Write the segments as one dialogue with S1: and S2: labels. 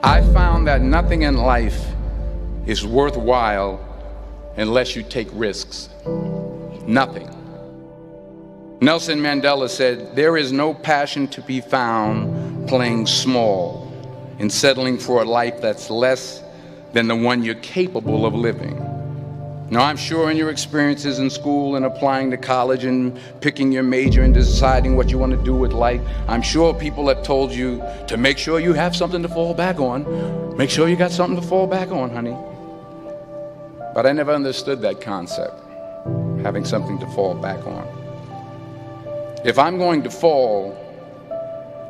S1: I found that nothing in life is worthwhile unless you take risks. Nothing. Nelson Mandela said, "There is no passion to be found playing small and settling for a life that's less than the one you're capable of living." Now, I'm sure in your experiences in school and applying to college and picking your major and deciding what you want to do with life, I'm sure people have told you to make sure you have something to fall back on. Make sure you got something to fall back on, honey. But I never understood that concept, having something to fall back on. If I'm going to fall,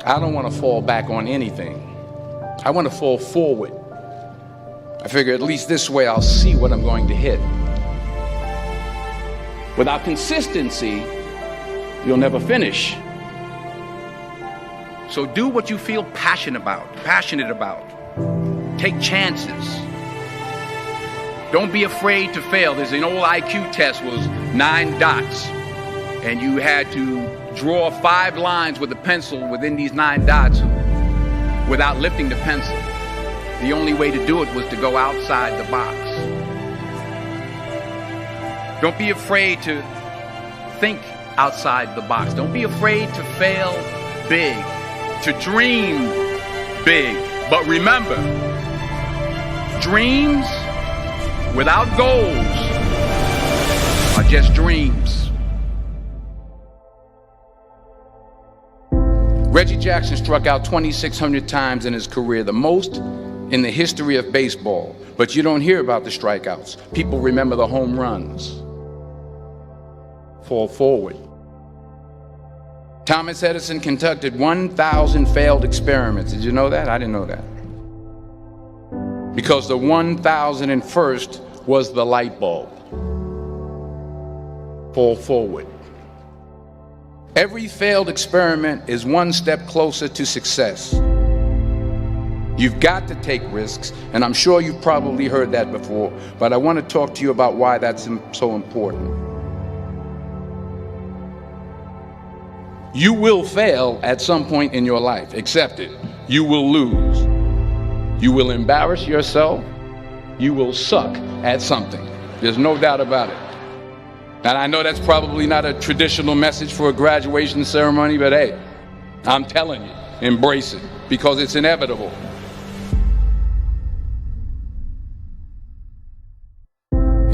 S1: I don't want to fall back on anything. I want to fall forward. I figure at least this way I'll see what I'm going to hit. Without consistency, you'll never finish. So do what you feel passionate about. Take chances. Don't be afraid to fail. There's an old IQ test, was 9 dots, and you had to draw 5 lines with a pencil within these 9 dots without lifting the pencil. The only way to do it was to go outside the box. Don't be afraid to think outside the box. Don't be afraid to fail big, to dream big. But remember, dreams without goals are just dreams. Reggie Jackson struck out 2,600 times in his career, the most in the history of baseball. But you don't hear about the strikeouts. People remember the home runs. Fall forward. Thomas Edison conducted 1,000 failed experiments. Did you know that? I didn't know that. Because the 1,001st was the light bulb. Fall forward. Every failed experiment is one step closer to success. You've got to take risks, and I'm sure you've probably heard that before, but I want to talk to you about why that's so important. You will fail at some point in your life. Accept it. You will lose. You will embarrass yourself. You will suck at something. There's no doubt about it. And I know that's probably not a traditional message for a graduation ceremony, but hey, I'm telling you, embrace it, because it's inevitable.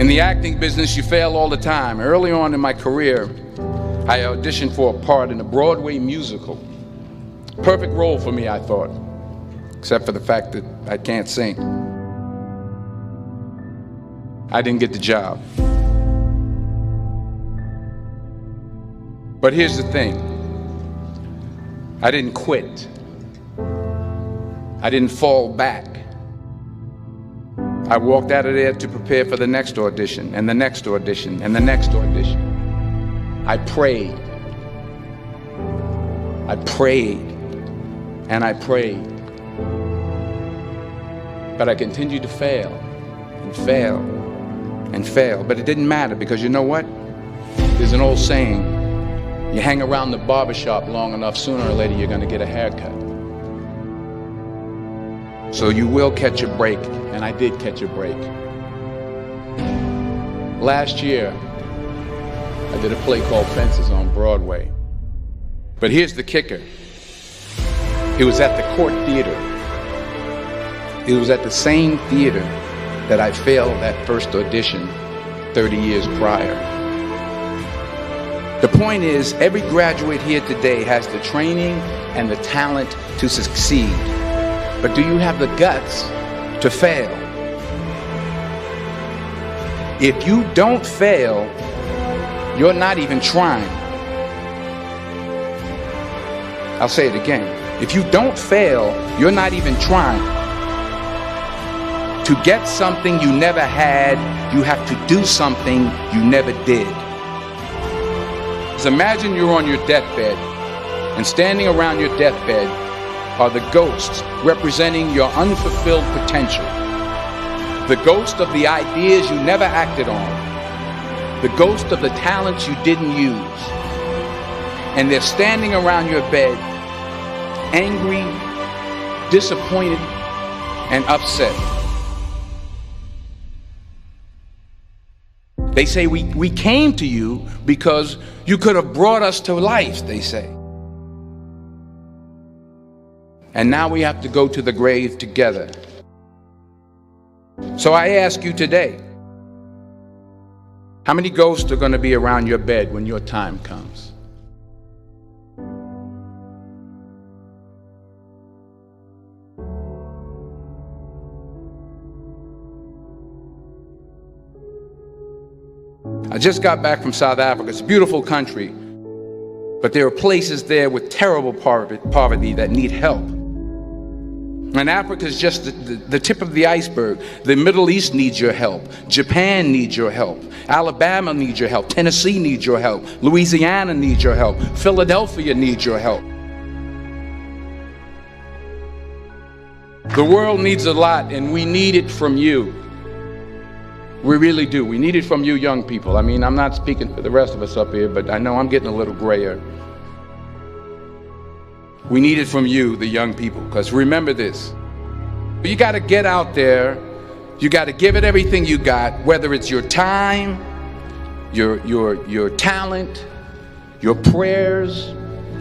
S1: In the acting business, you fail all the time. Early on in my career, I auditioned for a part in a Broadway musical. Perfect role for me, I thought, except for the fact that I can't sing. I didn't get the job. But here's the thing. I didn't quit. I didn't fall back. I walked out of there to prepare for the next audition, and the next audition, and the next audition. I prayed. I prayed. And I prayed. But I continued to fail and fail and fail. But it didn't matter, because you know what? There's an old saying, you hang around the barbershop long enough, sooner or later you're going to get a haircut. So you will catch a break, and I did catch a break. Last year, I did a play called Fences on Broadway. But here's the kicker. It was at the Court Theater. It was at the same theater that I failed that first audition 30 years prior. The point is, every graduate here today has the training and the talent to succeed. But do you have the guts to fail? If you don't fail, you're not even trying. I'll say it again. If you don't fail, you're not even trying. To get something you never had, you have to do something you never did. So imagine you're on your deathbed, and standing around your deathbed are the ghosts representing your unfulfilled potential. The ghost of the ideas you never acted on. The ghost of the talents you didn't use. And they're standing around your bed, angry, disappointed, and upset. They say we came to you because you could have brought us to life, they say. And now we have to go to the grave together. So I ask you today, how many ghosts are going to be around your bed when your time comes? I just got back from South Africa. It's a beautiful country, but there are places there with terrible poverty that need help. And Africa is just the tip of the iceberg. The Middle East needs your help. Japan needs your help. Alabama needs your help. Tennessee needs your help. Louisiana needs your help. Philadelphia needs your help. The world needs a lot, and we need it from you. We really do. We need it from you young people. I mean, I'm not speaking for the rest of us up here, but I know I'm getting a little grayer. We need it from you, the young people, because remember this. You got to get out there. You got to give it everything you got, whether it's your time, your talent, your prayers,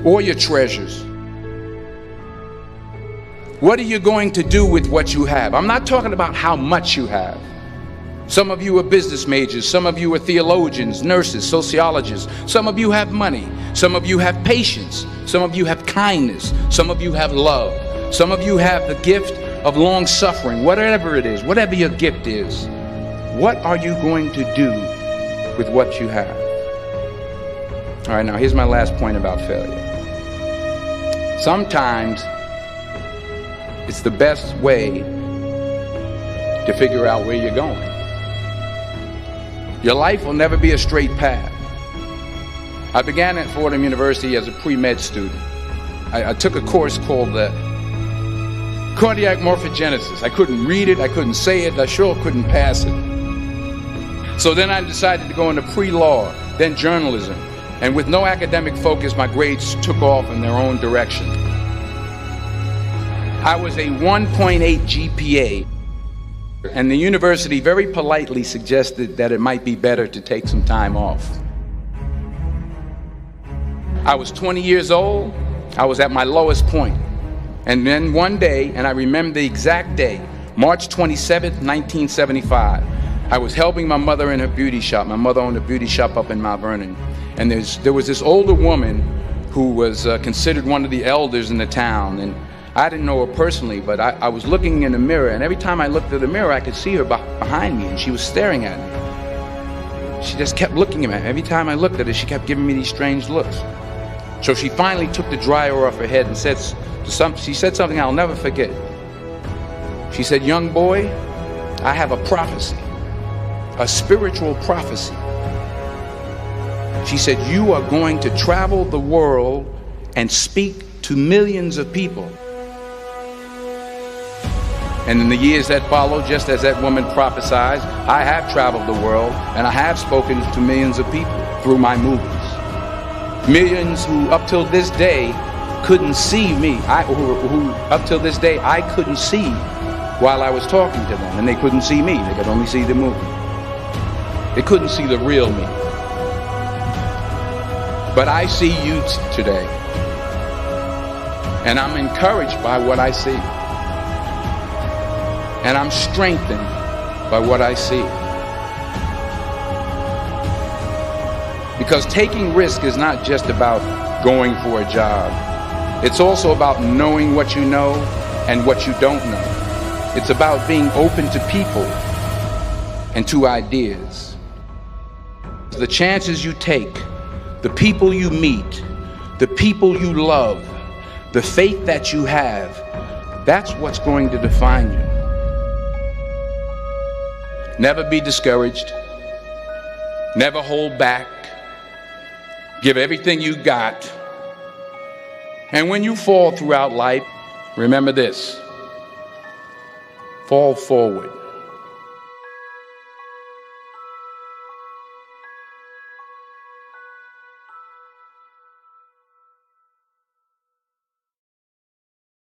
S1: or your treasures. What are you going to do with what you have? I'm not talking about how much you have. Some of you are business majors, some of you are theologians, nurses, sociologists. Some of you have money, some of you have patience, some of you have kindness, some of you have love, some of you have the gift of long suffering. Whatever it is, whatever your gift is, what are you going to do with what you have? All right, now here's my last point about failure. Sometimes it's the best way to figure out where you're going. Your life will never be a straight path. I began at Fordham University as a pre-med student. I took a course called cardiac morphogenesis. I couldn't read it, I couldn't say it, I sure couldn't pass it. So then I decided to go into pre-law, then journalism. And with no academic focus, my grades took off in their own direction. I was a 1.8 GPA. And the university very politely suggested that it might be better to take some time off. I was 20 years old. I was at my lowest point. And then one day, and I remember the exact day, March 27th, 1975, I was helping my mother in her beauty shop. My mother owned a beauty shop up in Mount Vernon. And there was this older woman who was considered one of the elders in the town. And I didn't know her personally, but I was looking in the mirror, and every time I looked at the mirror, I could see her behind me, and she was staring at me. She just kept looking at me. Every time I looked at her, she kept giving me these strange looks. So she finally took the dryer off her head and she said something I'll never forget. She said, "Young boy, I have a prophecy, a spiritual prophecy." She said, "You are going to travel the world and speak to millions of people." And in the years that followed, just as that woman prophesied, I have traveled the world and I have spoken to millions of people through my movies. Millions who up till this day couldn't see me, who up till this day I couldn't see while I was talking to them, and they couldn't see me, they could only see the movie. They couldn't see the real me. But I see you today, and I'm encouraged by what I see. And I'm strengthened by what I see. Because taking risk is not just about going for a job. It's also about knowing what you know and what you don't know. It's about being open to people and to ideas. The chances you take, the people you meet, the people you love, the faith that you have, that's what's going to define you. Never be discouraged. Never hold back. Give everything you got. And when you fall throughout life, remember this: fall forward.